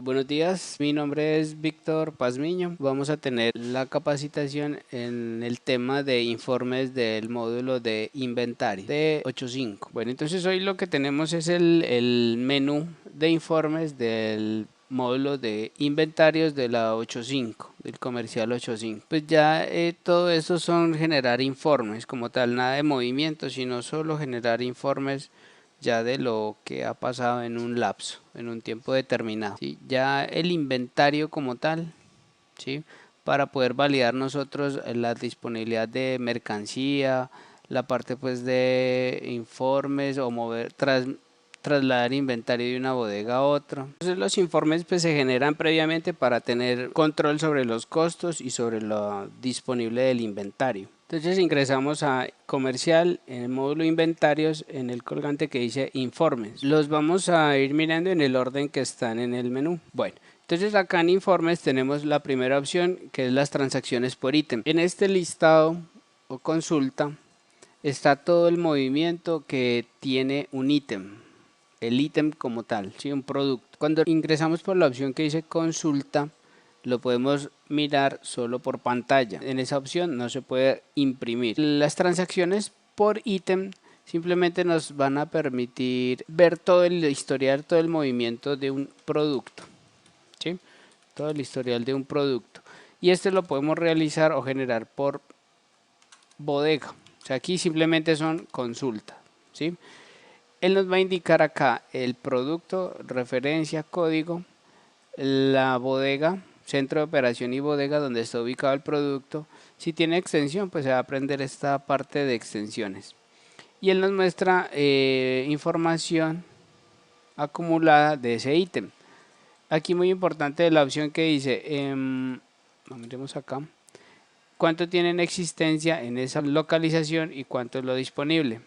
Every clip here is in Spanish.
Buenos días, mi nombre es Víctor Pazmiño. Vamos a tener la capacitación en el tema de informes del módulo de inventario de 8.5. Bueno, entonces hoy lo que tenemos es el menú de informes del módulo de inventarios de la 8.5, del comercial 8.5. Pues ya todo esto son generar informes como tal, nada de movimiento, sino solo generar informes ya de lo que ha pasado en un lapso, en un tiempo determinado, ¿sí? Ya el inventario como tal, ¿sí? Para poder validar nosotros la disponibilidad de mercancía, la parte pues de informes o trasladar inventario de una bodega a otra. Entonces los informes pues se generan previamente para tener control sobre los costos y sobre lo disponible del inventario. Entonces ingresamos a comercial en el módulo inventarios en el colgante que dice informes. Los vamos a ir mirando en el orden que están en el menú. Bueno, entonces acá en informes tenemos la primera opción que es las transacciones por ítem. En este listado o consulta está todo el movimiento que tiene un ítem. El ítem como tal, ¿sí? Un producto. Cuando ingresamos por la opción que dice consulta, lo podemos mirar solo por pantalla. En esa opción no se puede imprimir. Las transacciones por ítem simplemente nos van a permitir ver todo el historial, todo el movimiento de un producto, ¿sí? Todo el historial de un producto. Y este lo podemos realizar o generar por bodega. O sea, aquí simplemente son consultas, ¿sí? Él nos va a indicar acá el producto, referencia, código, la bodega, centro de operación y bodega donde está ubicado el producto. Si tiene extensión, pues se va a aprender esta parte de extensiones. Y él nos muestra información acumulada de ese ítem. Aquí muy importante la opción que dice, miremos acá, cuánto tiene en existencia en esa localización y cuánto es lo disponible.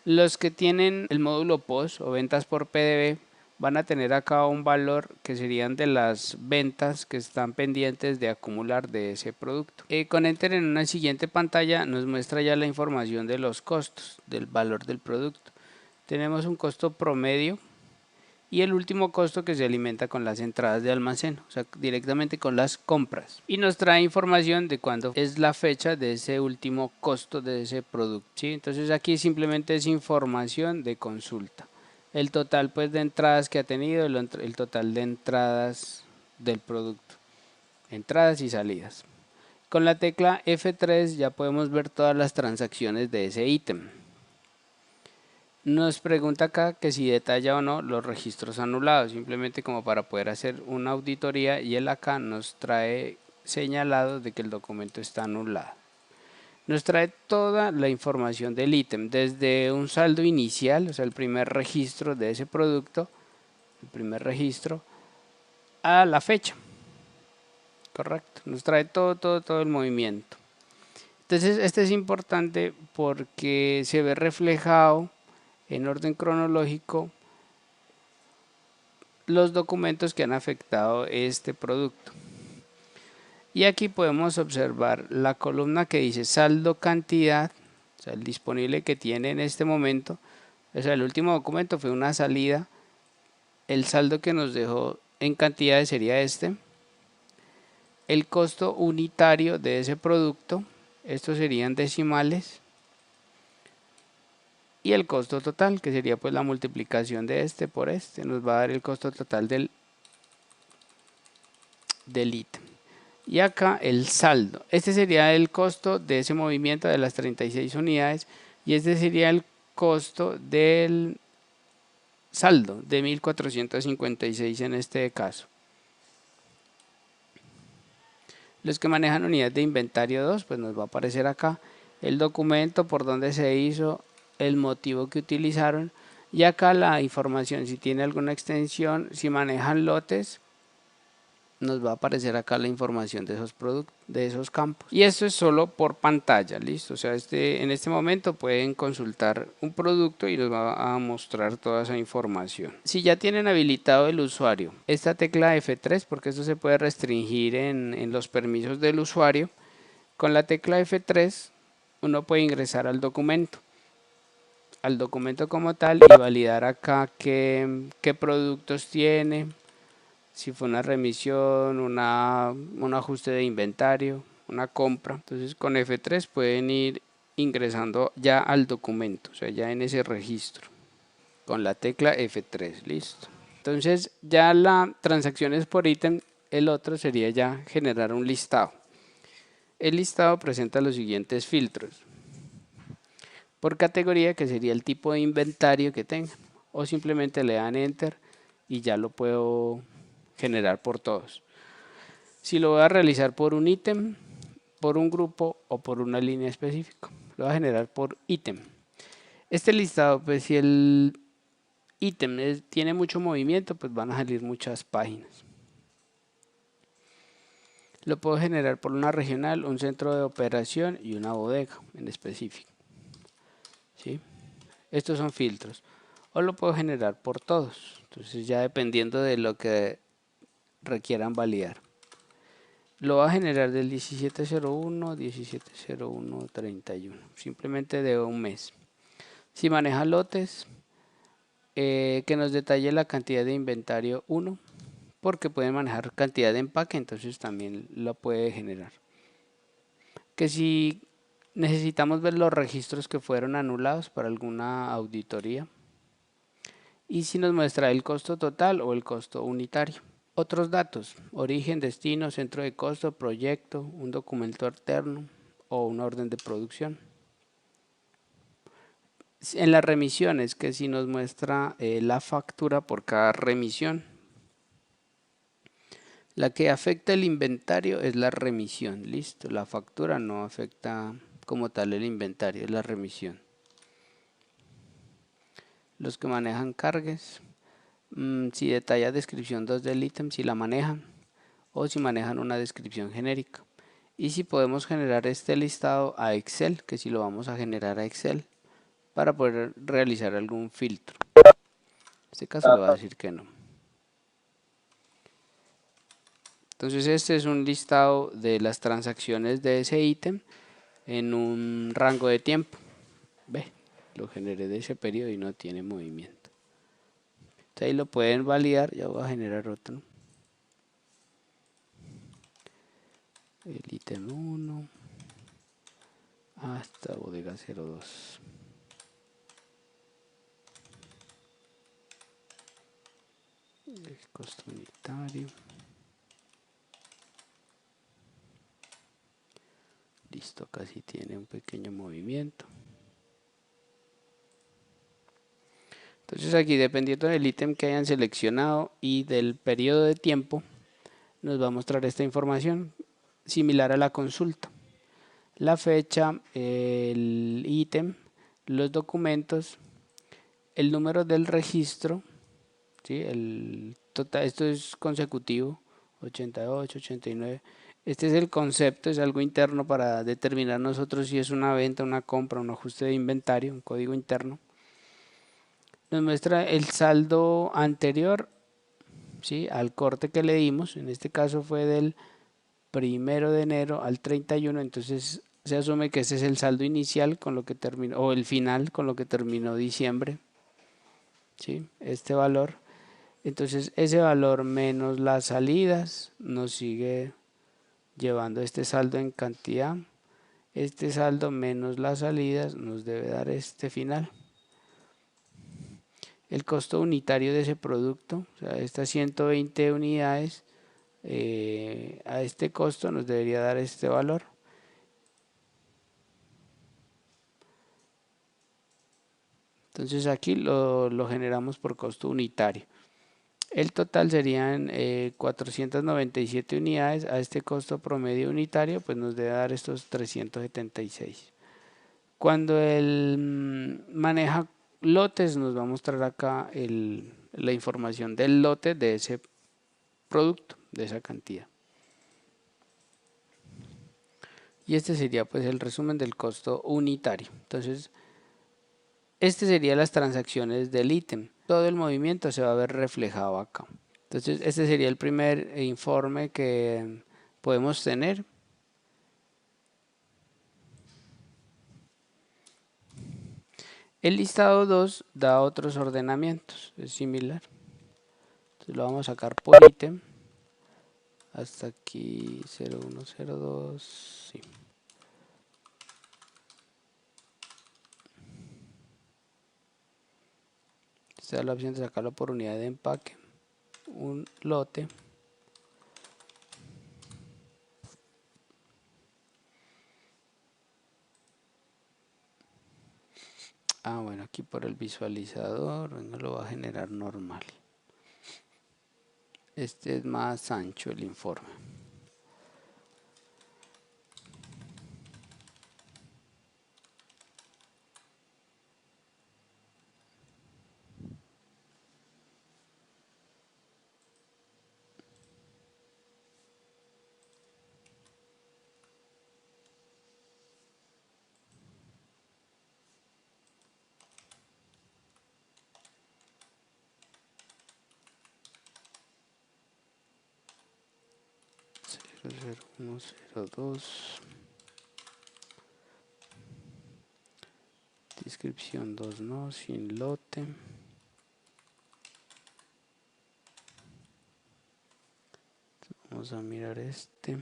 Los que tienen el módulo POS o ventas por PDV van a tener acá un valor que serían de las ventas que están pendientes de acumular de ese producto. Con Enter en una siguiente pantalla nos muestra ya la información de los costos, del valor del producto. Tenemos un costo promedio y el último costo que se alimenta con las entradas de almacén, o sea, directamente con las compras. Y nos trae información de cuándo es la fecha de ese último costo de ese producto, ¿sí? Entonces aquí simplemente es información de consulta. El total pues de entradas que ha tenido, el total de entradas del producto, entradas y salidas. Con la tecla F3 ya podemos ver todas las transacciones de ese ítem. Nos pregunta acá que si detalla o no los registros anulados, simplemente como para poder hacer una auditoría, y él acá nos trae señalado de que el documento está anulado. Nos trae toda la información del ítem, desde un saldo inicial, o sea el primer registro de ese producto, el primer registro, a la fecha. Correcto, nos trae todo el movimiento. Entonces este es importante porque se ve reflejado en orden cronológico los documentos que han afectado este producto. Y aquí podemos observar la columna que dice saldo cantidad, o sea, el disponible que tiene en este momento. O sea, el último documento fue una salida. El saldo que nos dejó en cantidades sería este. El costo unitario de ese producto, estos serían decimales. Y el costo total, que sería pues la multiplicación de este por este, nos va a dar el costo total del ítem. Y acá el saldo, este sería el costo de ese movimiento de las 36 unidades y este sería el costo del saldo de 1456 en este caso. Los que manejan unidades de inventario 2, pues nos va a aparecer acá el documento, por donde se hizo, el motivo que utilizaron y acá la información, si tiene alguna extensión, si manejan lotes, nos va a aparecer acá la información de esos productos, de esos campos. Y esto es solo por pantalla, listo. O sea, en este momento pueden consultar un producto y les va a mostrar toda esa información. Si ya tienen habilitado el usuario, esta tecla F3, porque esto se puede restringir en los permisos del usuario, con la tecla F3 uno puede ingresar al documento como tal y validar acá qué productos tiene, si fue una remisión, un ajuste de inventario, una compra. Entonces con F3 pueden ir ingresando ya al documento, o sea, ya en ese registro, con la tecla F3, listo. Entonces ya la transacciones por ítem, el otro sería ya generar un listado. El listado presenta los siguientes filtros. Por categoría, que sería el tipo de inventario que tenga, o simplemente le dan enter y ya lo puedo generar por todos. Si lo voy a realizar por un ítem, por un grupo o por una línea específica, lo voy a generar por ítem. Este listado, pues si el ítem tiene mucho movimiento, pues van a salir muchas páginas. Lo puedo generar por una regional, un centro de operación y una bodega en específico, ¿sí? Estos son filtros. O lo puedo generar por todos. Entonces ya dependiendo de lo que requieran validar. Lo va a generar del 1701, 1701, 31. Simplemente de un mes. Si maneja lotes, que nos detalle la cantidad de inventario 1. Porque puede manejar cantidad de empaque, entonces también lo puede generar. Que si necesitamos ver los registros que fueron anulados para alguna auditoría. Y si nos muestra el costo total o el costo unitario. Otros datos: origen, destino, centro de costo, proyecto, un documento alterno o una orden de producción. En las remisiones, que si nos muestra la factura por cada remisión. La que afecta el inventario es la remisión, listo. La factura no afecta como tal el inventario, es la remisión. Los que manejan cargues, si detalla descripción 2 del ítem, si la manejan, o si manejan una descripción genérica. Y si podemos generar este listado a Excel, que si lo vamos a generar a Excel para poder realizar algún filtro. En este caso le voy a decir que no. Entonces este es un listado de las transacciones de ese ítem en un rango de tiempo. Ve, lo generé de ese periodo y no tiene movimiento. Entonces ahí lo pueden validar. Ya voy a generar otro. El ítem 1 hasta bodega 02. El costo unitario. Listo, acá sí tiene un pequeño movimiento. Entonces aquí, dependiendo del ítem que hayan seleccionado y del periodo de tiempo, nos va a mostrar esta información similar a la consulta. La fecha, el ítem, los documentos, el número del registro, ¿sí? El total, esto es consecutivo, 88, 89. Este es el concepto, es algo interno para determinar nosotros si es una venta, una compra, un ajuste de inventario, un código interno. Nos muestra el saldo anterior, ¿sí?, al corte que le dimos. En este caso fue del 1 de enero al 31, entonces se asume que ese es el saldo inicial con lo que terminó, o el final con lo que terminó diciembre, ¿sí?, este valor. Entonces ese valor menos las salidas nos sigue llevando este saldo en cantidad. Este saldo menos las salidas nos debe dar este final. El costo unitario de ese producto, o sea, estas 120 unidades, a este costo nos debería dar este valor. Entonces aquí lo generamos por costo unitario. El total serían 497 unidades. A este costo promedio unitario pues nos debe dar estos 376. Cuando él maneja lotes, nos va a mostrar acá la información del lote de ese producto, de esa cantidad. Y este sería pues el resumen del costo unitario. Entonces este sería las transacciones del ítem. Todo el movimiento se va a ver reflejado acá. Entonces este sería el primer informe que podemos tener. El listado 2 da otros ordenamientos, es similar. Entonces lo vamos a sacar por ítem. Hasta aquí 0102. Sí. Esta es la opción de sacarlo por unidad de empaque. Un lote. Bueno, aquí por el visualizador no lo va a generar normal. Este es más ancho el informe. Cero cero uno cero dos. Descripción 2 no, sin lote. Vamos a mirar este.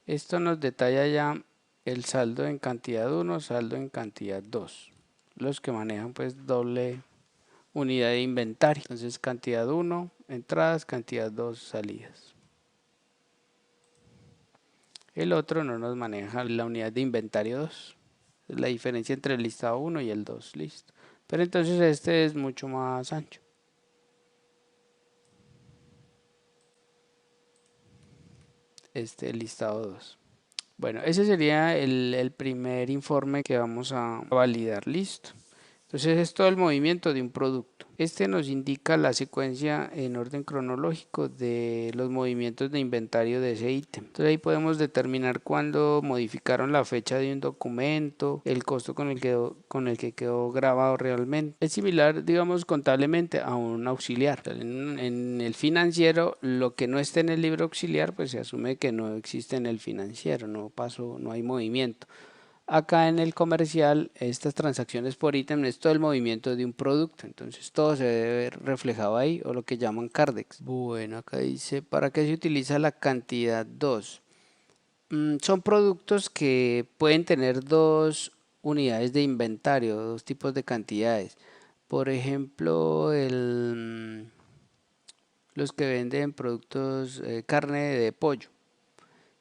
Esto nos detalla ya el saldo en cantidad 1, saldo en cantidad 2. Los que manejan pues doble unidad de inventario. Entonces cantidad 1, entradas, cantidad 2, salidas. El otro no nos maneja la unidad de inventario 2. Es la diferencia entre el listado 1 y el 2. Listo. Pero entonces este es mucho más ancho. Este listado 2. Bueno, ese sería el primer informe que vamos a validar. Listo. Entonces es todo el movimiento de un producto. Este nos indica la secuencia en orden cronológico de los movimientos de inventario de ese ítem. Entonces ahí podemos determinar cuándo modificaron la fecha de un documento, el costo con el que quedó grabado realmente. Es similar, digamos, contablemente a un auxiliar. En el financiero, lo que no esté en el libro auxiliar, pues se asume que no existe en el financiero, no pasó, no hay movimiento. Acá en el comercial, estas transacciones por ítem es todo el movimiento de un producto, entonces todo se debe ver reflejado ahí, o lo que llaman Cardex. Bueno, acá dice, ¿para qué se utiliza la cantidad 2? Son productos que pueden tener dos unidades de inventario, dos tipos de cantidades. Por ejemplo, los que venden productos, carne de pollo.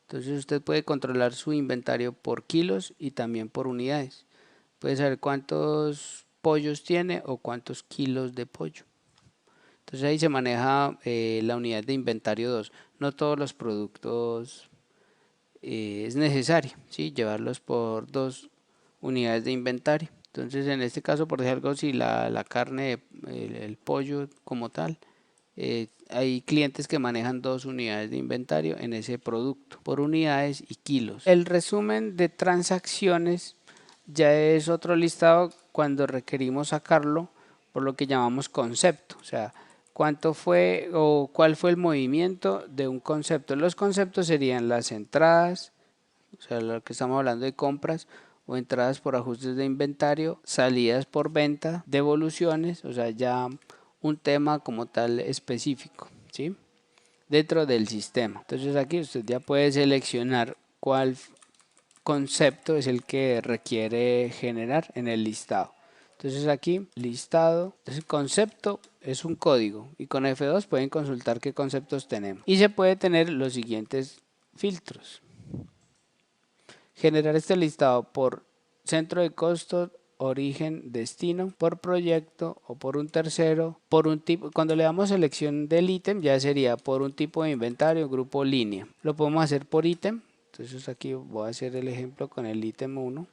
Entonces usted puede controlar su inventario por kilos y también por unidades. Puede saber cuántos pollos tiene o cuántos kilos de pollo. Entonces ahí se maneja la unidad de inventario 2. No todos los productos es necesario, ¿sí?, llevarlos por dos unidades de inventario. Entonces en este caso, por ejemplo, si la carne, el pollo como tal, hay clientes que manejan dos unidades de inventario en ese producto por unidades y kilos. El resumen de transacciones ya es otro listado cuando requerimos sacarlo por lo que llamamos concepto, o sea, cuánto fue o cuál fue el movimiento de un concepto. Los conceptos serían las entradas, o sea, lo que estamos hablando de compras, o entradas por ajustes de inventario, salidas por venta, devoluciones, o sea, ya un tema como tal específico, ¿sí?, dentro del sistema. Entonces aquí usted ya puede seleccionar cuál concepto es el que requiere generar en el listado. Entonces aquí listado, el concepto es un código y con F2 pueden consultar qué conceptos tenemos y se puede tener los siguientes filtros. Generar este listado por centro de costos, origen, destino, por proyecto o por un tercero, por un tipo. Cuando le damos selección del ítem ya sería por un tipo de inventario, grupo, línea. Lo podemos hacer por ítem. Entonces aquí voy a hacer el ejemplo con el ítem 1.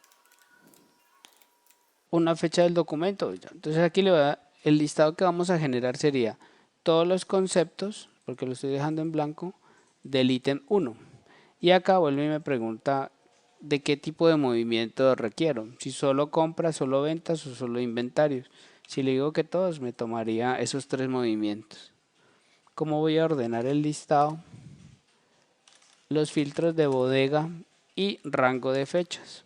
Una fecha del documento. Entonces aquí le voy a, el listado que vamos a generar sería todos los conceptos, porque lo estoy dejando en blanco, del ítem 1. Y acá vuelve y me pregunta de qué tipo de movimiento requiero. Si solo compras, solo ventas o solo inventarios. Si le digo que todos, me tomaría esos tres movimientos. ¿Cómo voy a ordenar el listado? Los filtros de bodega y rango de fechas.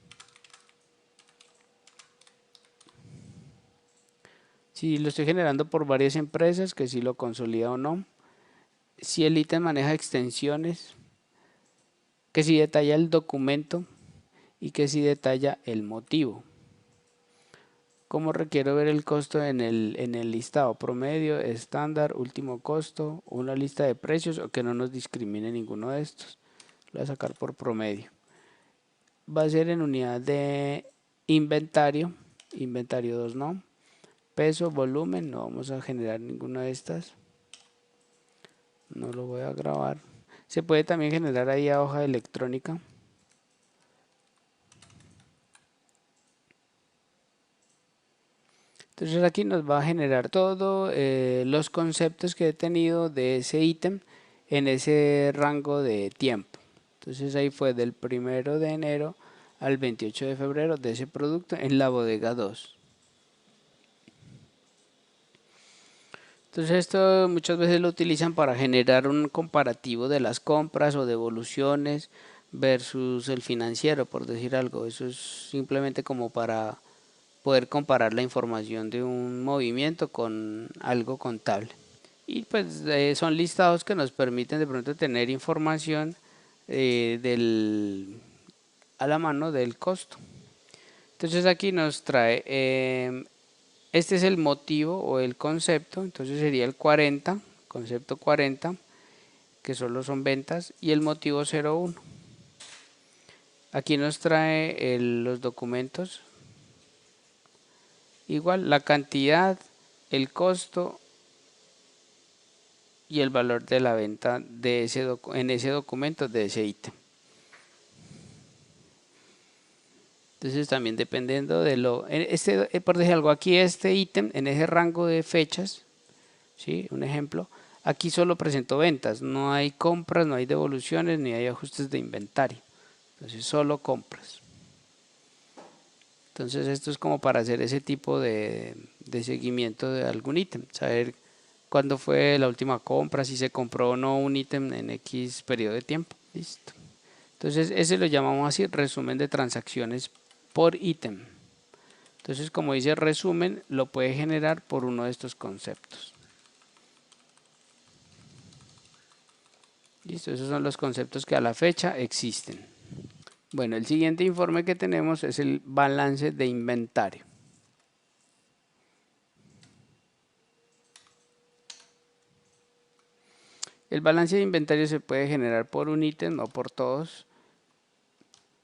Si lo estoy generando por varias empresas, que si lo consolida o no. Si el ítem maneja extensiones, que si detalla el documento y que si detalla el motivo. ¿Cómo requiero ver el costo en el listado? Promedio, estándar, último costo, una lista de precios o que no nos discrimine ninguno de estos. Lo voy a sacar por promedio. Va a ser en unidad de inventario, inventario 2 no. Peso, volumen, no vamos a generar ninguna de estas. No lo voy a grabar. Se puede también generar ahí a hoja electrónica. Entonces aquí nos va a generar todos los conceptos que he tenido de ese ítem en ese rango de tiempo. Entonces ahí fue del 1 de enero al 28 de febrero de ese producto en la bodega 2. Entonces esto muchas veces lo utilizan para generar un comparativo de las compras o devoluciones versus el financiero, por decir algo. Eso es simplemente como para poder comparar la información de un movimiento con algo contable. Y pues son listados que nos permiten de pronto tener información a la mano del costo. Entonces aquí nos trae, este es el motivo o el concepto, entonces sería el 40, concepto 40, que solo son ventas, y el motivo 01. Aquí nos trae los documentos, igual la cantidad, el costo y el valor de la venta de en ese documento de ese ítem. Entonces también dependiendo de por decir algo, aquí este ítem en ese rango de fechas, ¿sí? Un ejemplo, aquí solo presento ventas, no hay compras, no hay devoluciones, ni hay ajustes de inventario. Entonces solo compras. Entonces esto es como para hacer ese tipo de seguimiento de algún ítem, saber cuándo fue la última compra, si se compró o no un ítem en X periodo de tiempo. Listo. Entonces ese lo llamamos así, resumen de transacciones por ítem. Entonces como dice resumen, lo puede generar por uno de estos conceptos. Listo, esos son los conceptos que a la fecha existen. Bueno, el siguiente informe que tenemos es el balance de inventario. El balance de inventario se puede generar por un ítem o por todos,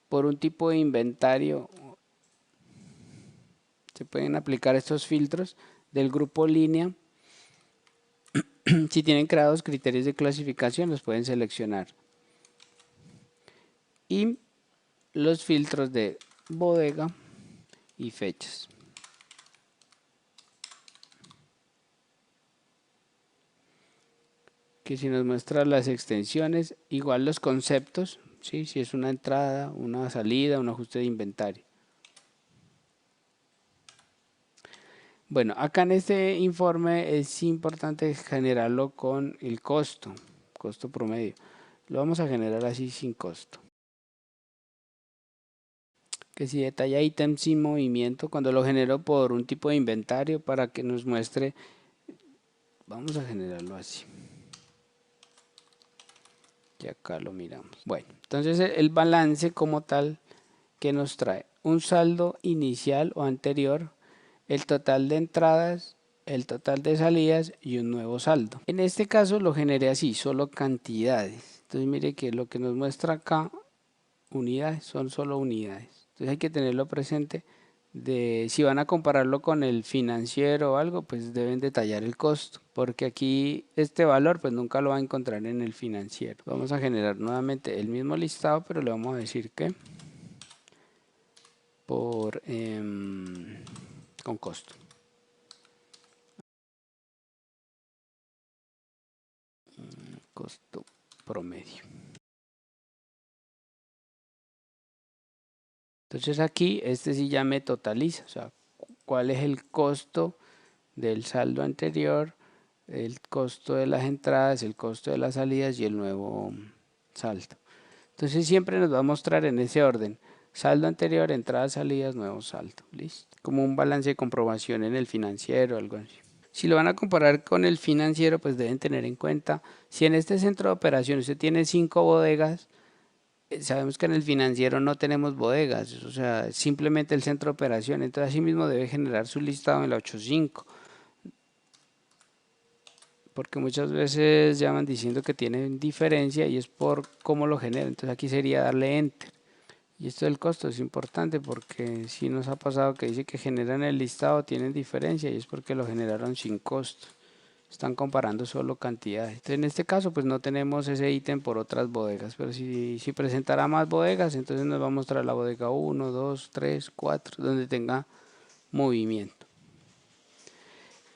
por un tipo de inventario. Se pueden aplicar estos filtros del grupo línea. Si tienen creados criterios de clasificación, los pueden seleccionar. Y los filtros de bodega y fechas. Que si nos muestra las extensiones, igual los conceptos, ¿sí? Si es una entrada, una salida, un ajuste de inventario. Bueno, acá en este informe es importante generarlo con el costo promedio. Lo vamos a generar así sin costo. Que si detalla ítem sin movimiento, cuando lo genero por un tipo de inventario para que nos muestre, vamos a generarlo así. Y acá lo miramos. Bueno, entonces el balance como tal que nos trae un saldo inicial o anterior, el total de entradas, el total de salidas y un nuevo saldo. En este caso lo generé así, solo cantidades. Entonces mire que lo que nos muestra acá, unidades, son solo unidades. Entonces hay que tenerlo presente. Si van a compararlo con el financiero o algo, pues deben detallar el costo, porque aquí este valor pues nunca lo va a encontrar en el financiero. Vamos a generar nuevamente el mismo listado, pero le vamos a decir que con costo. Costo promedio. Entonces aquí este sí ya me totaliza, o sea, cuál es el costo del saldo anterior, el costo de las entradas, el costo de las salidas y el nuevo saldo. Entonces siempre nos va a mostrar en ese orden. saldo anterior, entradas, salidas, nuevo saldo, listo, como un balance de comprobación en el financiero, algo así. Si lo van a comparar con el financiero, pues deben tener en cuenta, si en este centro de operaciones usted tiene 5 bodegas, sabemos que en el financiero no tenemos bodegas, o sea, simplemente el centro de operación, entonces así mismo debe generar su listado en la 8.5, porque muchas veces llaman diciendo que tienen diferencia y es por cómo lo generan, entonces aquí sería darle enter. Y esto del costo es importante porque si nos ha pasado que dice que generan el listado, tienen diferencia y es porque lo generaron sin costo. Están comparando solo cantidades. Entonces, en este caso pues no tenemos ese ítem por otras bodegas, pero si presentará más bodegas, entonces nos va a mostrar la bodega 1, 2, 3, 4, donde tenga movimiento.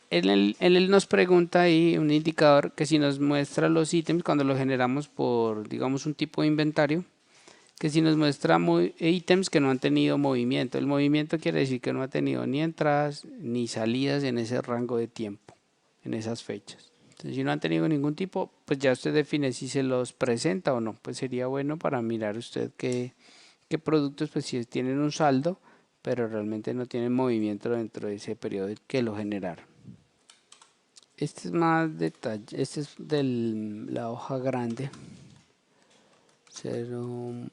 Él nos pregunta ahí un indicador que si nos muestra los ítems cuando lo generamos por, digamos, un tipo de inventario, que si nos muestra ítems que no han tenido movimiento. El movimiento quiere decir que no ha tenido ni entradas ni salidas en ese rango de tiempo, en esas fechas. Entonces, si no han tenido ningún tipo, pues ya usted define si se los presenta o no. Pues sería bueno para mirar usted qué productos, pues si tienen un saldo, pero realmente no tienen movimiento dentro de ese periodo que lo generaron. Este es más detalle, este es de la hoja grande. 0.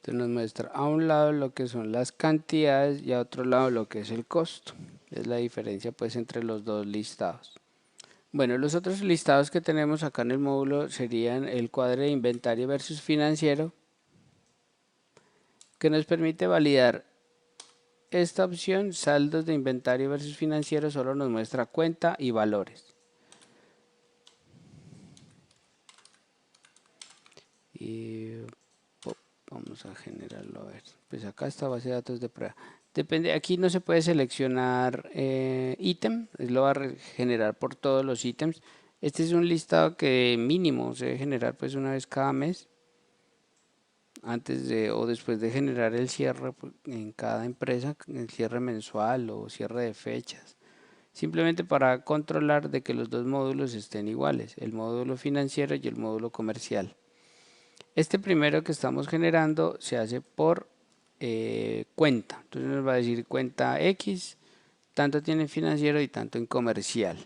Entonces nos muestra a un lado lo que son las cantidades y a otro lado lo que es el costo. Es la diferencia pues entre los dos listados. Bueno, los otros listados que tenemos acá en el módulo serían el cuadro de inventario versus financiero, que nos permite validar esta opción, saldos de inventario versus financiero, solo nos muestra cuenta y valores. Y vamos a generarlo, a ver, pues acá está base de datos de prueba. Depende, aquí no se puede seleccionar ítem, lo va a generar por todos los ítems. Este es un listado que mínimo se debe generar pues una vez cada mes, antes de o después de generar el cierre en cada empresa, el cierre mensual o cierre de fechas. Simplemente para controlar de que los dos módulos estén iguales, el módulo financiero y el módulo comercial. Este primero que estamos generando se hace por cuenta. Entonces nos va a decir cuenta X, tanto tiene en financiero y tanto en comercial.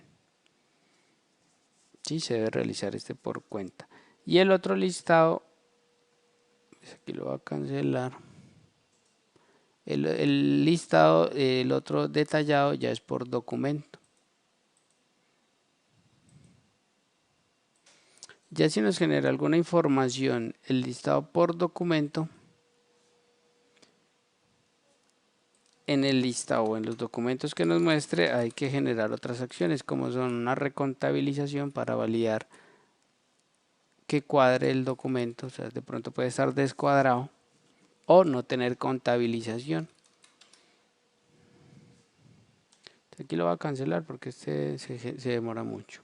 Sí, se debe realizar este por cuenta. Y el otro listado, pues aquí lo voy a cancelar. El listado, el otro detallado ya es por documento. Ya si nos genera alguna información, el listado por documento, en el listado o en los documentos que nos muestre hay que generar otras acciones como son una recontabilización para validar que cuadre el documento, o sea, de pronto puede estar descuadrado o no tener contabilización. Aquí lo voy a cancelar porque este se demora mucho.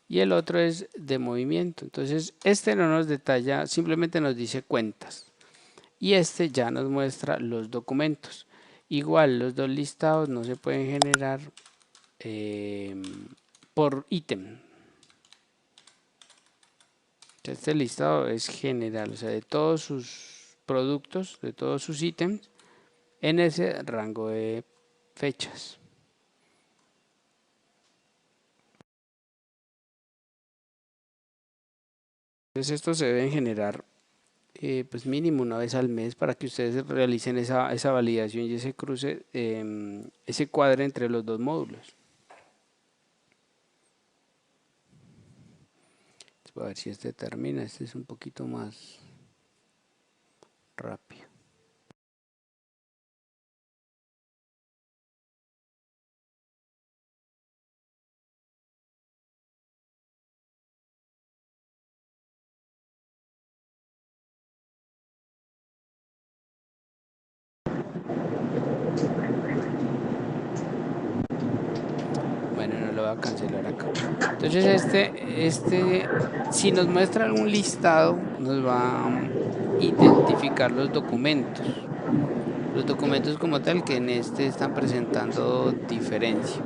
Y el otro es de movimiento, entonces este no nos detalla, simplemente nos dice cuentas. Y este ya nos muestra los documentos. Igual los dos listados no se pueden generar por ítem. Este listado es general, o sea, de todos sus productos, de todos sus ítems, en ese rango de fechas. Entonces estos se deben generar pues mínimo una vez al mes para que ustedes realicen esa validación y ese cruce, ese cuadre entre los dos módulos. Voy a ver si este termina, este es un poquito más rápido. Bueno, no lo voy voy a cancelar acá. Entonces si nos muestra algún listado, nos va a identificar los documentos. Los documentos como tal que en este están presentando diferencia.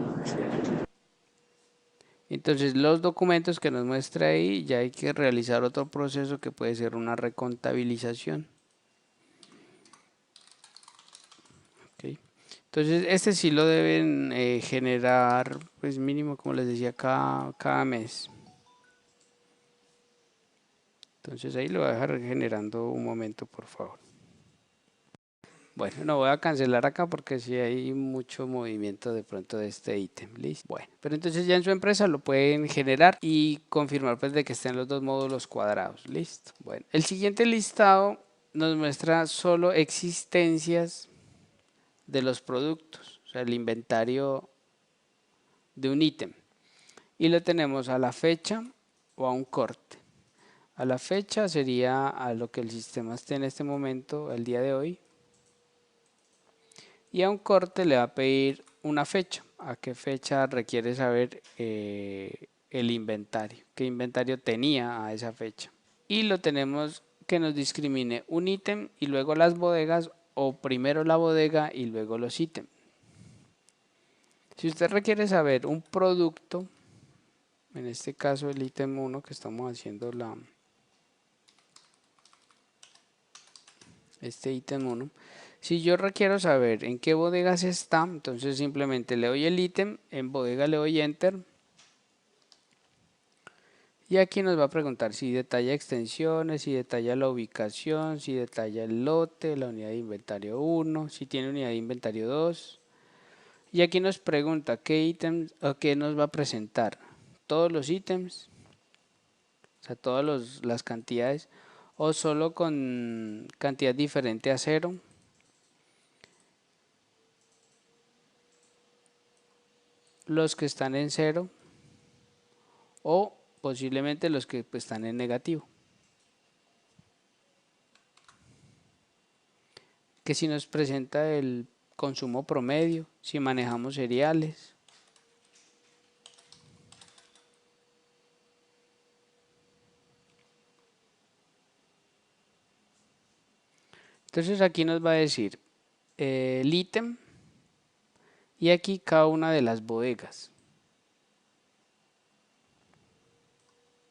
Entonces los documentos que nos muestra ahí ya hay que realizar otro proceso que puede ser una recontabilización. Okay. Entonces este sí lo deben generar pues mínimo como les decía cada mes. Entonces ahí lo voy a dejar generando un momento por favor. Bueno, no voy a cancelar acá porque si hay mucho movimiento de pronto de este ítem, ¿listo? Bueno, pero entonces ya en su empresa lo pueden generar y confirmar pues de que estén los dos módulos cuadrados, ¿listo? Bueno, el siguiente listado nos muestra solo existencias de los productos, o sea, el inventario de un ítem. Y lo tenemos a la fecha o a un corte. A la fecha sería a lo que el sistema esté en este momento, el día de hoy. Y a un corte le va a pedir una fecha. ¿A qué fecha requiere saber el inventario? ¿Qué inventario tenía a esa fecha? Y lo tenemos que nos discrimine un ítem y luego las bodegas o primero la bodega y luego los ítems. Si usted requiere saber un producto, en este caso el ítem 1 que estamos haciendo este ítem 1, si yo requiero saber en qué bodegas está, entonces simplemente le doy el ítem, en bodega le doy enter y aquí nos va a preguntar si detalla extensiones, si detalla la ubicación, si detalla el lote, la unidad de inventario 1, si tiene unidad de inventario 2 y aquí nos pregunta qué ítems o qué nos va a presentar, todos los ítems, o sea todas las cantidades o solo con cantidad diferente a 0. Los que están en 0 o posiblemente los que pues, están en negativo. Que si nos presenta el consumo promedio, si manejamos cereales. Entonces aquí nos va a decir el ítem y aquí cada una de las bodegas.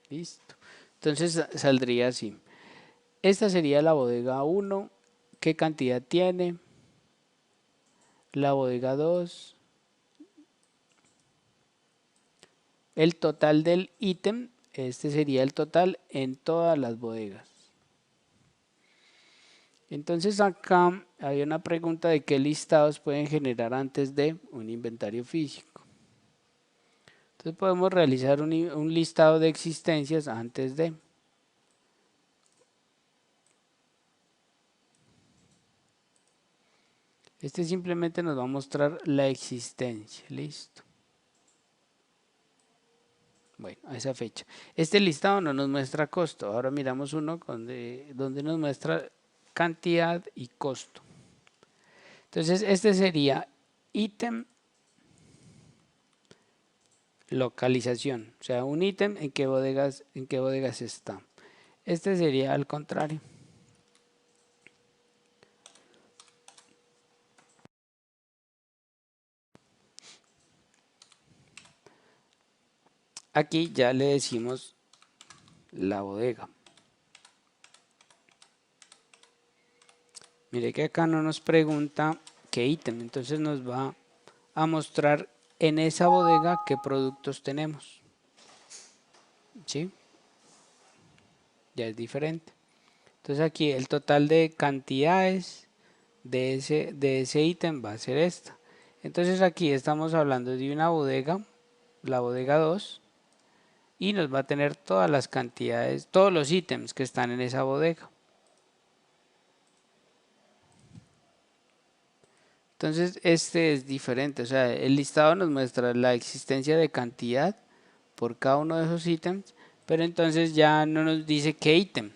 Listo. Entonces saldría así. Esta sería la bodega 1, qué cantidad tiene, la bodega 2, el total del ítem, este sería el total en todas las bodegas. Entonces acá había una pregunta de qué listados pueden generar antes de un inventario físico. Entonces podemos realizar un listado de existencias antes de. Este simplemente nos va a mostrar la existencia, listo. Bueno, a esa fecha. Este listado no nos muestra costo. Ahora miramos uno donde nos muestra cantidad y costo. Entonces este sería ítem localización, o sea, un ítem en qué bodegas está. Este sería al contrario. Aquí ya le decimos la bodega. Mire que acá no nos pregunta qué ítem, entonces nos va a mostrar en esa bodega qué productos tenemos. ¿Sí? Ya es diferente. Entonces aquí el total de cantidades de ese ítem va a ser esta. Entonces aquí estamos hablando de una bodega, la bodega 2, y nos va a tener todas las cantidades, todos los ítems que están en esa bodega. Entonces este es diferente, o sea, el listado nos muestra la existencia de cantidad por cada uno de esos ítems, pero entonces ya no nos dice qué ítem.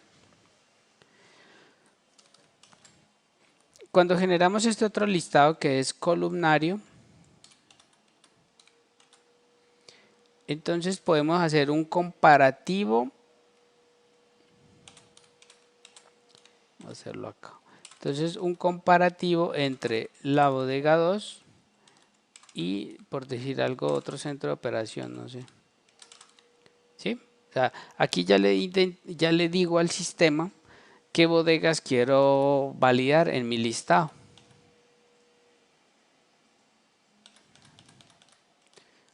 Cuando generamos este otro listado que es columnario, Entonces podemos hacer un comparativo. Vamos a hacerlo acá. Entonces un comparativo entre la bodega 2 y, por decir algo, otro centro de operación, no sé. ¿Sí? O sea, aquí ya le digo al sistema qué bodegas quiero validar en mi listado.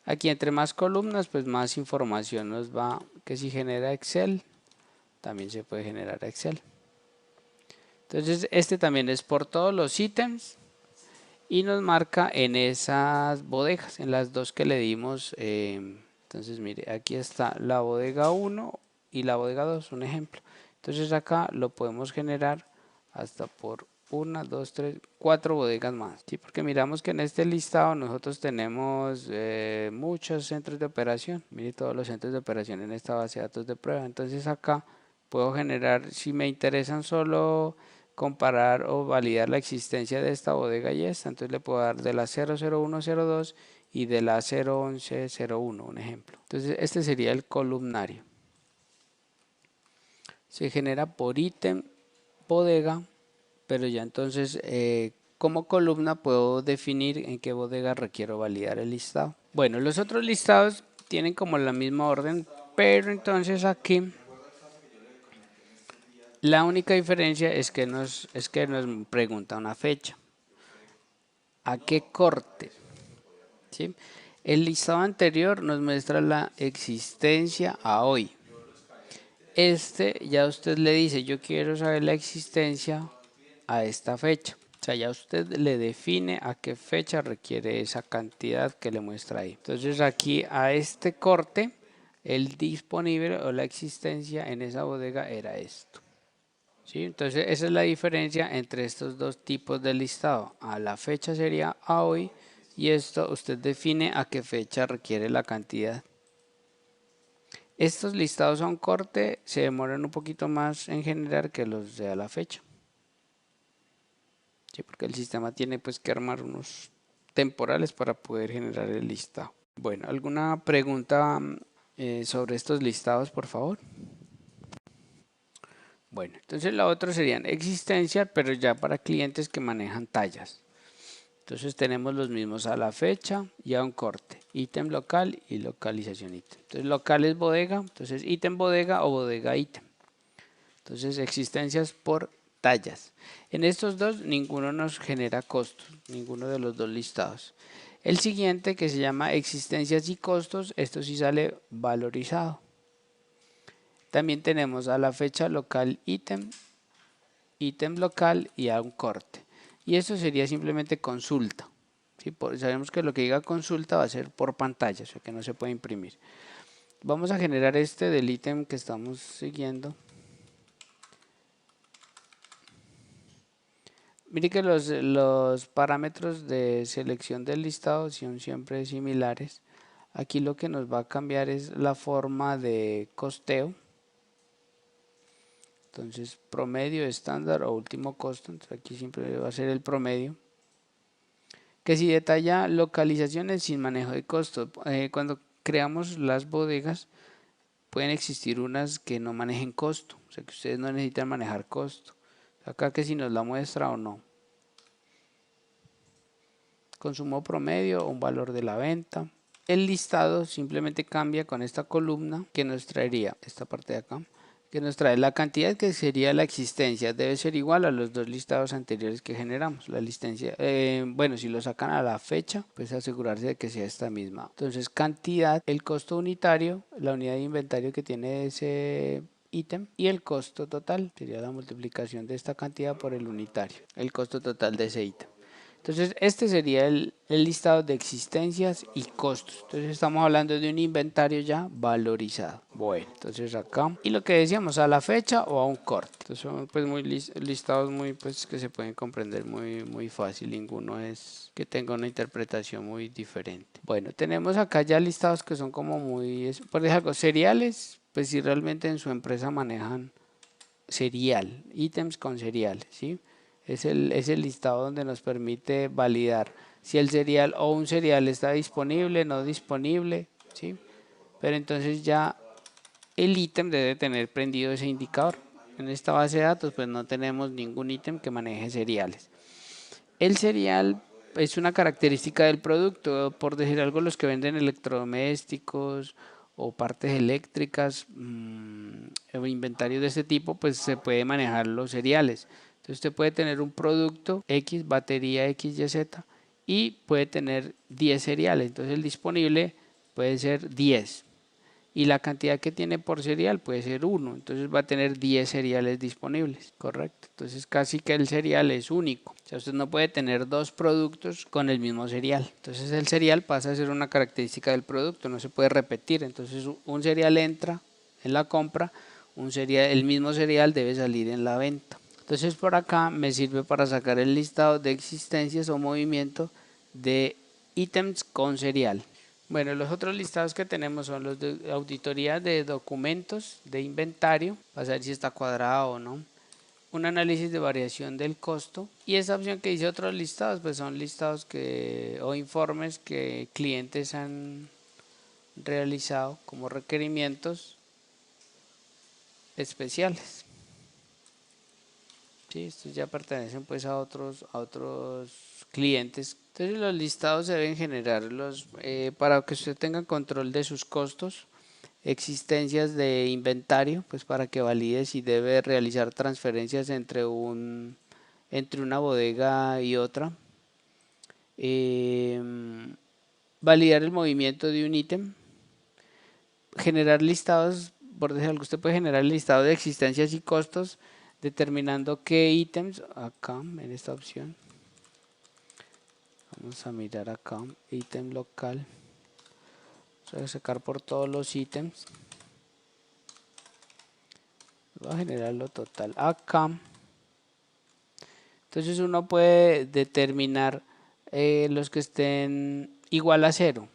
Aquí entre más columnas, pues más información nos va, que si genera Excel, también se puede generar Excel. Entonces este también es por todos los ítems y nos marca en esas bodegas, en las dos que le dimos. Entonces mire, aquí está la bodega 1 y la bodega 2, un ejemplo. Entonces acá lo podemos generar hasta por 1, 2, 3, 4 bodegas más. ¿Sí? Porque miramos que en este listado nosotros tenemos muchos centros de operación. Mire todos los centros de operación en esta base de datos de prueba. Entonces acá puedo generar, si me interesan solo comparar o validar la existencia de esta bodega y esta, entonces le puedo dar de la 00102 y de la 01101, un ejemplo. Entonces este sería el columnario. Se genera por ítem, bodega, pero ya entonces como columna puedo definir en qué bodega requiero validar el listado. Bueno, los otros listados tienen como la misma orden, pero entonces aquí la única diferencia es que nos pregunta una fecha. ¿A qué corte? ¿Sí? El listado anterior nos muestra la existencia a hoy. Este ya usted le dice, yo quiero saber la existencia a esta fecha. O sea, ya usted le define a qué fecha requiere esa cantidad que le muestra ahí. Entonces aquí a este corte, el disponible o la existencia en esa bodega era esto. ¿Sí? Entonces esa es la diferencia entre estos dos tipos de listado. A la fecha sería a hoy y esto usted define a qué fecha requiere la cantidad. Estos listados a un corte se demoran un poquito más en generar que los de a la fecha. Sí, porque el sistema tiene pues que armar unos temporales para poder generar el listado. Bueno, ¿alguna pregunta sobre estos listados, por favor? Bueno, entonces la otra serían existencia, pero ya para clientes que manejan tallas. Entonces tenemos los mismos a la fecha y a un corte. Ítem local y localización ítem. Entonces local es bodega, entonces ítem bodega o bodega ítem. Entonces existencias por tallas. En estos dos ninguno nos genera costos, ninguno de los dos listados. El siguiente que se llama existencias y costos, esto sí sale valorizado. También tenemos a la fecha local ítem, ítem local y a un corte. Y esto sería simplemente consulta. ¿Sí? Sabemos que lo que diga consulta va a ser por pantalla, o sea que no se puede imprimir. Vamos a generar este del ítem que estamos siguiendo. Mire que los parámetros de selección del listado son siempre similares. Aquí lo que nos va a cambiar es la forma de costeo. Entonces promedio, estándar o último costo. Entonces aquí siempre va a ser el promedio. Que si detalla localizaciones sin manejo de costo. Cuando creamos las bodegas pueden existir unas que no manejen costo. O sea que ustedes no necesitan manejar costo. Acá que si nos la muestra o no. Consumo promedio, un valor de la venta. El listado simplemente cambia con esta columna que nos traería esta parte de acá, que nos trae la cantidad que sería la existencia. Debe ser igual a los dos listados anteriores que generamos. La existencia, bueno, si lo sacan a la fecha, pues asegurarse de que sea esta misma. Entonces cantidad, el costo unitario, la unidad de inventario que tiene ese ítem y el costo total sería la multiplicación de esta cantidad por el unitario, el costo total de ese ítem. Entonces este sería el listado de existencias y costos. Entonces estamos hablando de un inventario ya valorizado. Bueno, entonces acá. Y lo que decíamos, a la fecha o a un corte. Entonces son pues muy listados muy pues que se pueden comprender muy fácil. Ninguno es que tenga una interpretación muy diferente. Bueno, tenemos acá ya listados que son como muy, por ejemplo, seriales. Pues si realmente en su empresa manejan serial, ítems con seriales, ¿sí? Es el listado donde nos permite validar si el serial o un serial está disponible, no disponible, ¿sí? pero entonces ya el ítem debe tener prendido ese indicador. En esta base de datos pues no tenemos ningún ítem que maneje seriales. El serial es una característica del producto, por decir algo, los que venden electrodomésticos o partes eléctricas o inventario de este tipo, pues se puede manejar los seriales. Entonces usted puede tener un producto X, batería XYZ, y puede tener 10 seriales. Entonces el disponible puede ser 10 y la cantidad que tiene por serial puede ser 1, entonces va a tener 10 seriales disponibles, correcto. Entonces casi que el serial es único, o sea, usted no puede tener dos productos con el mismo serial. Entonces el serial pasa a ser una característica del producto, no se puede repetir. Entonces un serial entra en la compra, el mismo serial debe salir en la venta. Entonces por acá me sirve para sacar el listado de existencias o movimiento de ítems con serial. Bueno, los otros listados que tenemos son los de auditoría de documentos de inventario, para saber si está cuadrado o no. Un análisis de variación del costo, y esta opción que dice otros listados, pues son listados o informes que clientes han realizado como requerimientos especiales. Sí, estos ya pertenecen pues a otros clientes. Entonces los listados se deben generar para que usted tenga control de sus costos, existencias de inventario, pues para que valide si debe realizar transferencias entre una bodega y otra. Validar el movimiento de un ítem. Generar listados, por decir algo, usted puede generar el listado de existencias y costos determinando qué ítems, acá en esta opción, vamos a mirar acá, ítem local, voy a sacar por todos los ítems, voy a generarlo total acá. Entonces uno puede determinar los que estén igual a 0.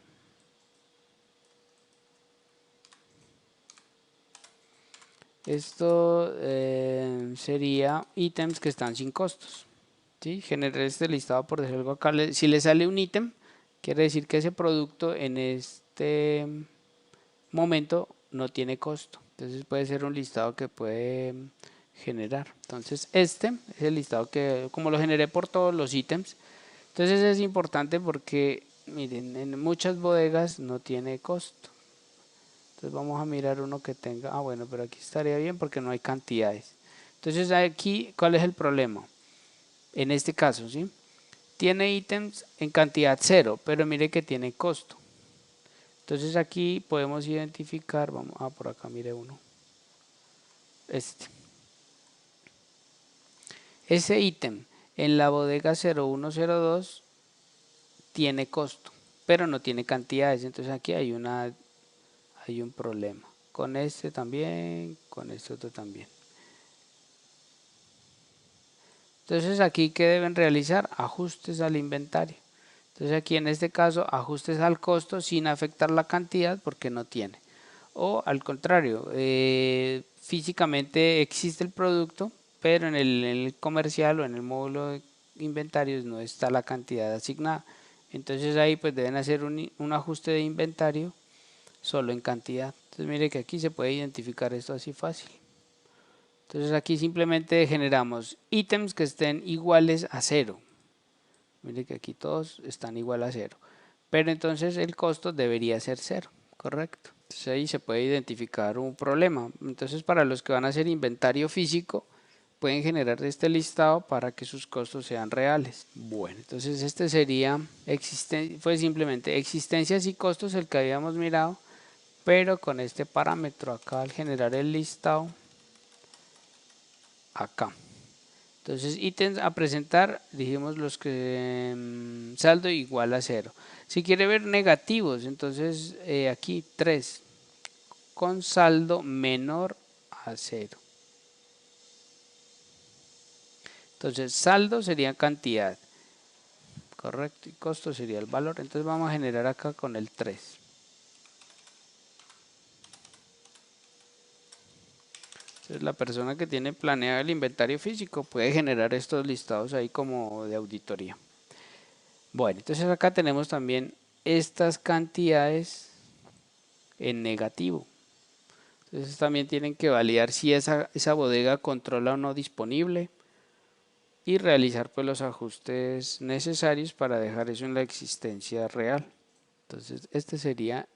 Esto sería ítems que están sin costos. ¿Sí? Generar este listado, por decir algo acá. Si le sale un ítem, quiere decir que ese producto en este momento no tiene costo. Entonces puede ser un listado que puede generar. Entonces este es el listado que, como lo generé por todos los ítems, entonces es importante porque miren, en muchas bodegas no tiene costo. Entonces vamos a mirar uno que tenga, bueno, pero aquí estaría bien porque no hay cantidades. Entonces aquí, ¿cuál es el problema? En este caso, ¿sí? Tiene ítems en cantidad 0, pero mire que tiene costo. Entonces aquí podemos identificar, por acá mire uno, ese ítem en la bodega 0102 tiene costo, pero no tiene cantidades. Entonces aquí hay un problema. Con este también, con este otro también. Entonces aquí, ¿qué deben realizar? Ajustes al inventario. Entonces aquí en este caso, ajustes al costo sin afectar la cantidad porque no tiene. O al contrario, físicamente existe el producto, pero en el comercial o en el módulo de inventarios no está la cantidad asignada. Entonces ahí pues deben hacer un ajuste de inventario solo en cantidad. Entonces mire que aquí se puede identificar esto así fácil. Entonces aquí simplemente generamos ítems que estén iguales a 0. Mire que aquí todos están igual a 0. Pero entonces el costo debería ser 0, correcto. Entonces ahí se puede identificar un problema. Entonces para los que van a hacer inventario físico, pueden generar este listado para que sus costos sean reales. Bueno, entonces este sería, fue simplemente existencias y costos el que habíamos mirado, pero con este parámetro acá al generar el listado, acá. Entonces ítems a presentar, dijimos los que saldo igual a 0. Si quiere ver negativos, entonces aquí 3 con saldo menor a 0. Entonces saldo sería cantidad, correcto, y costo sería el valor. Entonces vamos a generar acá con el 3. Entonces la persona que tiene planeado el inventario físico puede generar estos listados ahí como de auditoría. Bueno, entonces acá tenemos también estas cantidades en negativo. Entonces también tienen que validar si esa bodega controla o no disponible y realizar pues los ajustes necesarios para dejar eso en la existencia real. Entonces este sería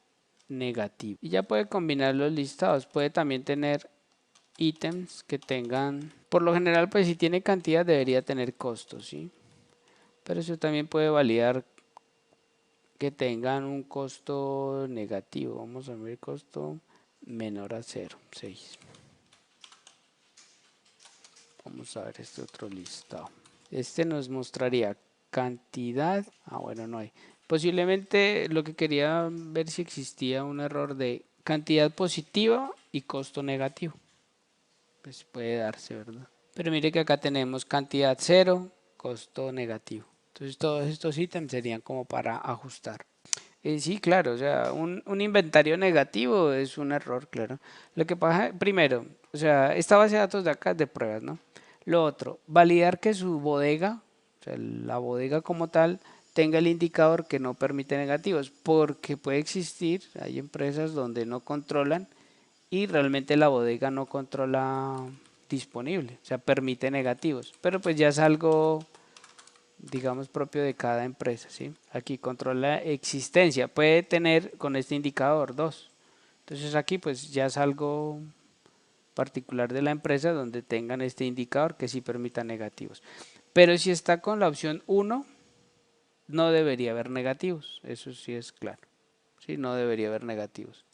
negativo. Y ya puede combinar los listados. Puede también tener ítems que tengan, por lo general pues si tiene cantidad debería tener costos, ¿sí? Pero eso también puede validar que tengan un costo negativo. Vamos a ver costo menor a 0, 6. Vamos a ver este otro listado. Este nos mostraría cantidad. Bueno, no hay. Posiblemente lo que quería ver si existía un error de cantidad positiva y costo negativo. Pues puede darse, ¿verdad? Pero mire que acá tenemos cantidad 0, costo negativo. Entonces todos estos ítems serían como para ajustar. Sí, claro, o sea, un inventario negativo es un error, claro. Lo que pasa, primero, o sea, esta base de datos de acá es de pruebas, ¿no? Lo otro, validar que su bodega, o sea, la bodega como tal, tenga el indicador que no permite negativos, porque puede existir, hay empresas donde no controlan y realmente la bodega no controla disponible, o sea, permite negativos, pero pues ya es algo, digamos, propio de cada empresa, ¿sí? Aquí controla existencia, puede tener con este indicador 2, entonces aquí pues ya es algo particular de la empresa donde tengan este indicador que sí permita negativos, pero si está con la opción 1 no debería haber negativos, eso sí es claro, ¿sí? No debería haber negativos.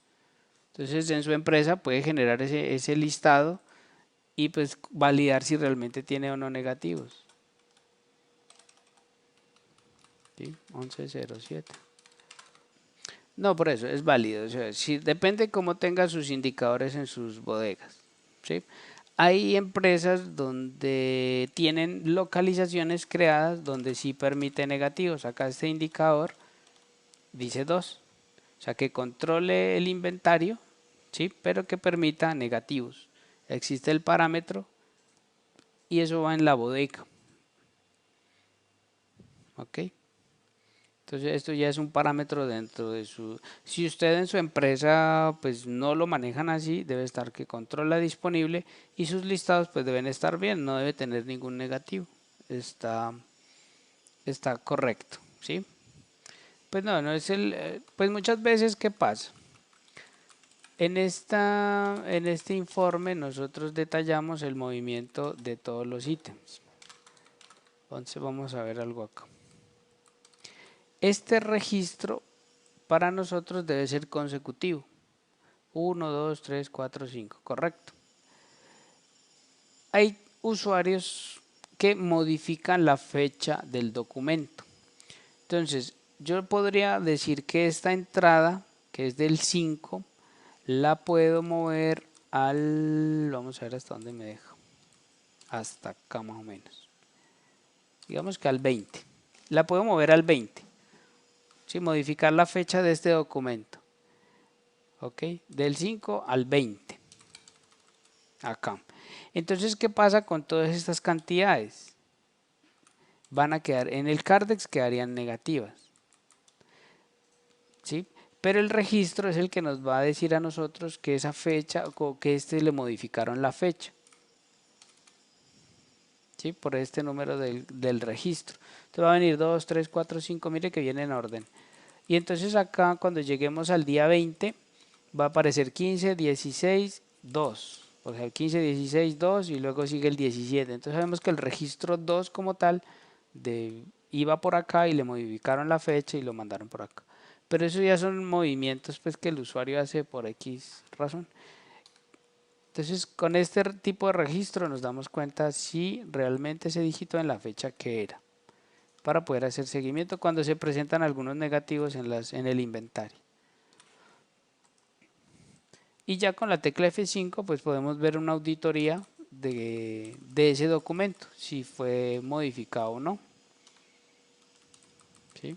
Entonces en su empresa puede generar ese listado y pues validar si realmente tiene o no negativos. ¿Sí? 1107. No, por eso es válido. O sea, si, depende cómo tenga sus indicadores en sus bodegas. ¿Sí? Hay empresas donde tienen localizaciones creadas donde sí permite negativos. Acá este indicador dice 2. O sea, que controle el inventario, ¿sí? Pero que permita negativos. Existe el parámetro y eso va en la bodega. ¿Ok? Entonces esto ya es un parámetro dentro de su... Si usted en su empresa pues no lo manejan así, debe estar que controla disponible y sus listados pues deben estar bien, no debe tener ningún negativo. Está correcto, ¿sí? Pues no es el... Pues muchas veces, ¿qué pasa? En este informe nosotros detallamos el movimiento de todos los ítems. Entonces vamos a ver algo acá. Este registro para nosotros debe ser consecutivo. 1, 2, 3, 4, 5, correcto. Hay usuarios que modifican la fecha del documento. Entonces, yo podría decir que esta entrada, que es del 5, la puedo mover al... Vamos a ver hasta dónde me deja. Hasta acá más o menos. Digamos que al 20. La puedo mover al 20. Sí, modificar la fecha de este documento. Ok, del 5 al 20. Acá. Entonces, ¿qué pasa con todas estas cantidades? Van a quedar en el Cardex, quedarían negativas. ¿Sí? Pero el registro es el que nos va a decir a nosotros que esa fecha o que le modificaron la fecha. ¿Sí? Por este número del registro. Entonces va a venir 2, 3, 4, 5, mire que viene en orden. Y entonces acá cuando lleguemos al día 20 va a aparecer 15, 16, 2. O sea, 15, 16, 2 y luego sigue el 17. Entonces sabemos que el registro 2 como tal iba por acá y le modificaron la fecha y lo mandaron por acá. Pero eso ya son movimientos pues que el usuario hace por X razón. Entonces con este tipo de registro nos damos cuenta si realmente ese dígito en la fecha que era, para poder hacer seguimiento cuando se presentan algunos negativos en el inventario. Y ya con la tecla F5 pues podemos ver una auditoría de ese documento, si fue modificado o no. ¿Sí?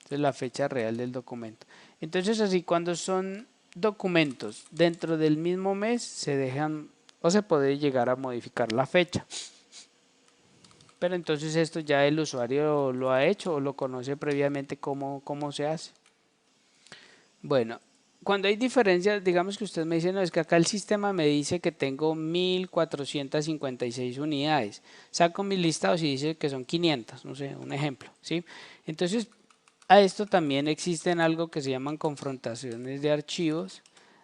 Esta es la fecha real del documento. Entonces así cuando son documentos dentro del mismo mes se dejan o se puede llegar a modificar la fecha. pero entonces esto ya el usuario lo ha hecho o lo conoce previamente cómo se hace. Bueno, cuando hay diferencias, digamos que usted me dice, no, es que acá el sistema me dice que tengo 1456 unidades. Saco mis listados y dice que son 500, no sé, un ejemplo, ¿sí? Entonces, a esto también existen algo que se llaman confrontaciones de archivos,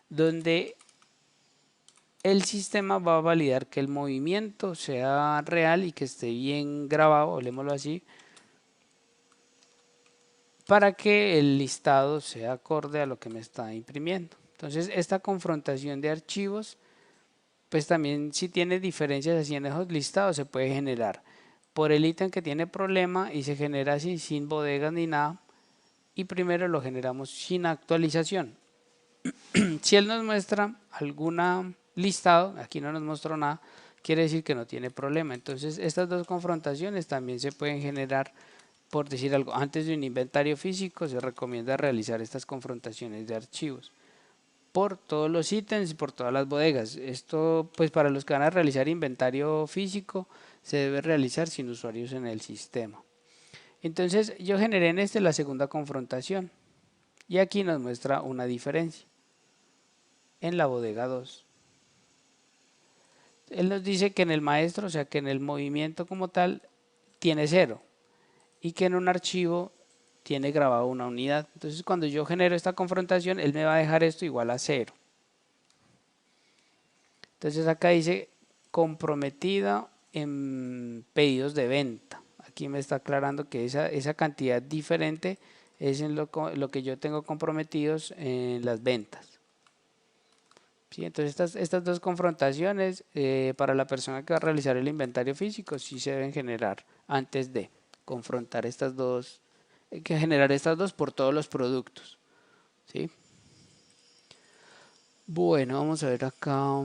donde el sistema va a validar que el movimiento sea real y que esté bien grabado, hablemoslo así, para que el listado sea acorde a lo que me está imprimiendo. Entonces esta confrontación de archivos, pues también si tiene diferencias así en esos listados se puede generar por el ítem que tiene problema y se genera así sin bodegas ni nada, y primero lo generamos sin actualización. Si él nos muestra alguna listado, aquí no nos mostró nada, quiere decir que no tiene problema. Entonces estas dos confrontaciones también se pueden generar. Por decir algo, antes de un inventario físico se recomienda realizar estas confrontaciones de archivos por todos los ítems y por todas las bodegas. Esto, pues para los que van a realizar inventario físico, se debe realizar sin usuarios en el sistema. Entonces yo generé en este la segunda confrontación y aquí nos muestra una diferencia en la bodega 2. Él nos dice que en el maestro, o sea que en el movimiento como tal, tiene 0 y que en un archivo tiene grabado una unidad. Entonces cuando yo genero esta confrontación, él me va a dejar esto igual a 0. Entonces acá dice comprometida en pedidos de venta. Aquí me está aclarando que esa cantidad diferente es en lo que yo tengo comprometidos en las ventas. ¿Sí? Entonces estas dos confrontaciones para la persona que va a realizar el inventario físico sí se deben generar antes de confrontar estas dos. Hay que generar estas dos por todos los productos. ¿Sí? Bueno, vamos a ver acá.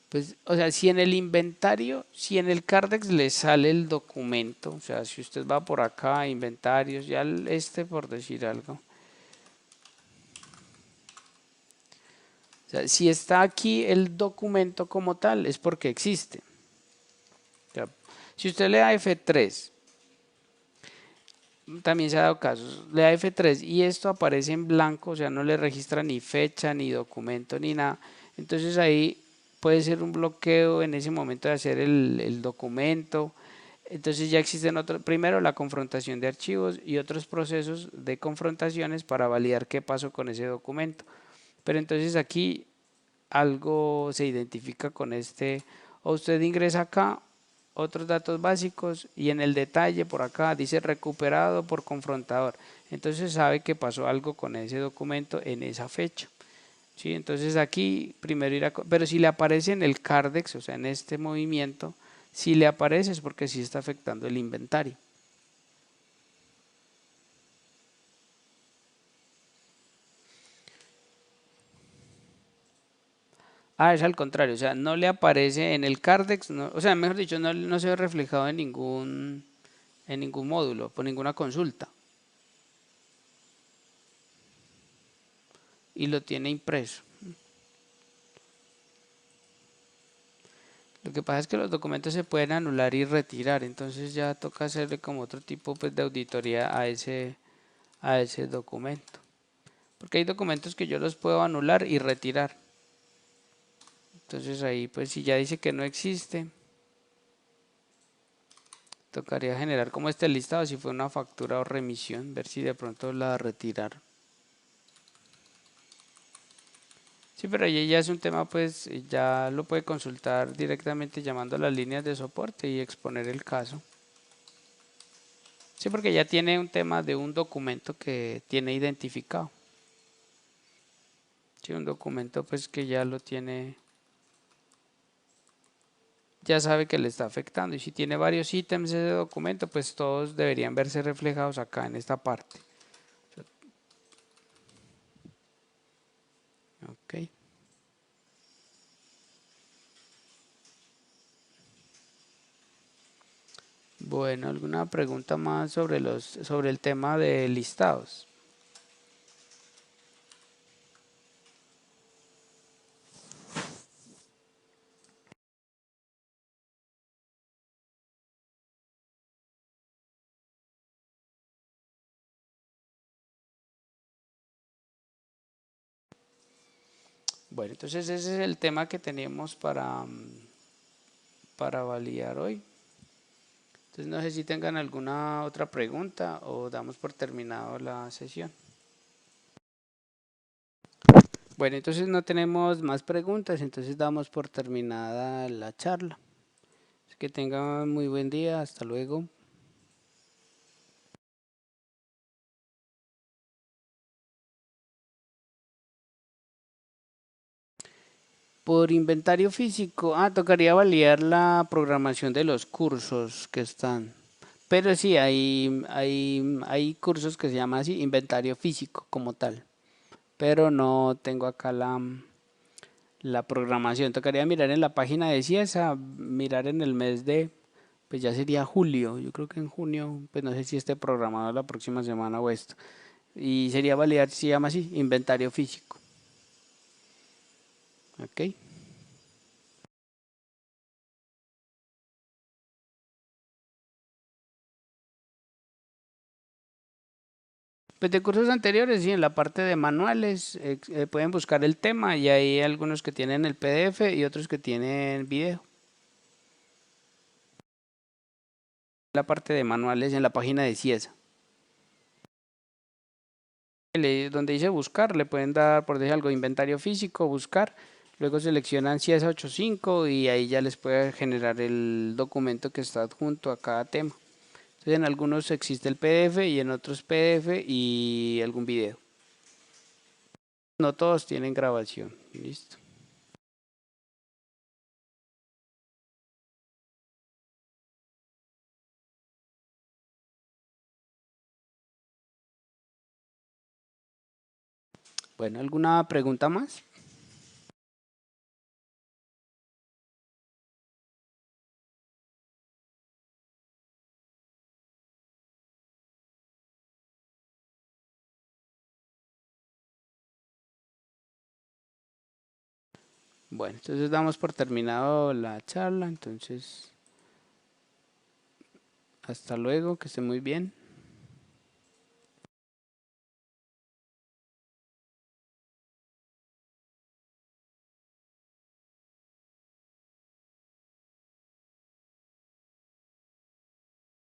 Pues, o sea, si en el inventario, si en el Cardex le sale el documento, o sea, si usted va por acá, inventarios, ya por decir algo. O sea, si está aquí el documento como tal, es porque existe. O sea, si usted le da F3, también se ha dado casos, le da F3 y esto aparece en blanco, o sea, no le registra ni fecha, ni documento, ni nada. Entonces ahí puede ser un bloqueo en ese momento de hacer el documento. Entonces ya existen otros, primero la confrontación de archivos y otros procesos de confrontaciones para validar qué pasó con ese documento. Pero entonces aquí algo se identifica con este, o usted ingresa acá otros datos básicos y en el detalle por acá dice recuperado por confrontador. Entonces sabe que pasó algo con ese documento en esa fecha. ¿Sí? Entonces aquí primero irá, pero si le aparece en el Cardex, o sea en este movimiento, si le aparece es porque sí está afectando el inventario. Ah, es al contrario, o sea, no le aparece en el Cardex, no, o sea, mejor dicho, no se ve reflejado en ningún módulo, por ninguna consulta. Y lo tiene impreso. Lo que pasa es que los documentos se pueden anular y retirar, entonces ya toca hacerle como otro tipo pues, de auditoría a ese documento. Porque hay documentos que yo los puedo anular y retirar. Entonces ahí pues si ya dice que no existe, tocaría generar como este listado si fue una factura o remisión, ver si de pronto la retiraron. Sí, pero ahí ya es un tema pues ya lo puede consultar directamente llamando a las líneas de soporte y exponer el caso. Sí, porque ya tiene un tema de un documento que tiene identificado. Sí, un documento pues que ya lo tiene, ya sabe que le está afectando. Y si tiene varios ítems ese documento, pues todos deberían verse reflejados acá en esta parte. Ok. Bueno, ¿alguna pregunta más sobre el tema de listados? Bueno, entonces ese es el tema que teníamos para validar hoy. Entonces no sé si tengan alguna otra pregunta o damos por terminado la sesión. Bueno, entonces no tenemos más preguntas, entonces damos por terminada la charla. Que tengan muy buen día, hasta luego. Por inventario físico, tocaría validar la programación de los cursos que están. Pero sí, hay cursos que se llaman así, inventario físico como tal. Pero no tengo acá la programación. Tocaría mirar en la página de CIESA, mirar en el mes pues ya sería julio. Yo creo que en junio, pues no sé si esté programado la próxima semana o esto. Y sería validar, se llama así, inventario físico. ¿Ok? Pues de cursos anteriores, sí, en la parte de manuales pueden buscar el tema y hay algunos que tienen el PDF y otros que tienen video. La parte de manuales en la página de CIESA. Donde dice buscar, le pueden dar, por decir algo, inventario físico, buscar. Luego seleccionan CIESA 85 y ahí ya les puede generar el documento que está adjunto a cada tema. Entonces en algunos existe el PDF y en otros PDF y algún video. No todos tienen grabación. Listo. Bueno, ¿alguna pregunta más? Bueno, entonces damos por terminado la charla. Entonces, hasta luego, que esté muy bien.